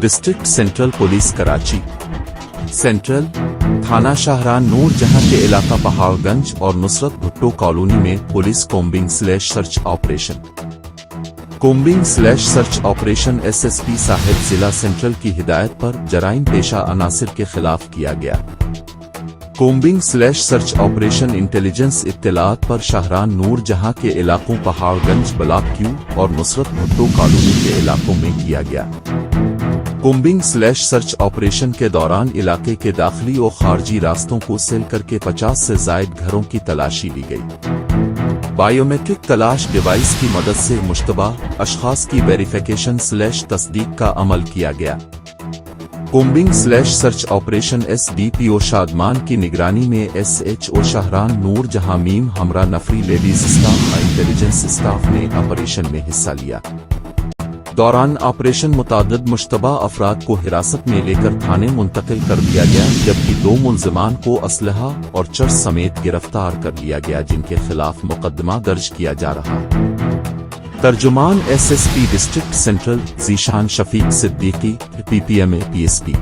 district central police Karachi central تھانہ شاہراہ نور جہاں کے علاقہ پہاڑ گنج اور نصرت بھٹو کالونی میں police combing search operation S S P صاحب ضلع سینٹرل کی ہدایت پر جرائم پیشہ عناصر کے خلاف کیا گیا کومبنگ/سرچ آپریشن انٹیلیجنس اطلاعات پر شاہراہ نور جہاں کے علاقوں پہاڑ گنج بلاک کیو اور نصرت بھٹو کالونی کے علاقوں میں کیا گیا کومبنگ/سرچ آپریشن کے دوران علاقے کے داخلی و خارجی راستوں کو سیل کر کے 50 سے زائد گھروں کی تلاشی لی گئی بائیو میٹرک تلاش ڈیوائس کی مدد سے مشتبہ اشخاص کی ویریفیکیشن/تصدیق کا عمل کیا گیا کومبنگ/سرچ آپریشن ایس ڈی پی او شادمان کی نگرانی میں ایس ایچ او شاہراہ نور جہاں میم ہمراہ نفری لیڈیز اسٹاف انٹیلیجنس اسٹاف نے آپریشن میں حصہ لیا دوران آپریشن متعدد مشتبہ افراد کو حراست میں لے کر تھانے منتقل کر دیا گیا جبکہ 2 ملزمان کو اسلحہ اور چرس سمیت گرفتار کر لیا گیا جن کے خلاف مقدمہ درج کیا جا رہا ترجمان S S P district central Zeeshan Shafiq Siddiqui PPMA PSP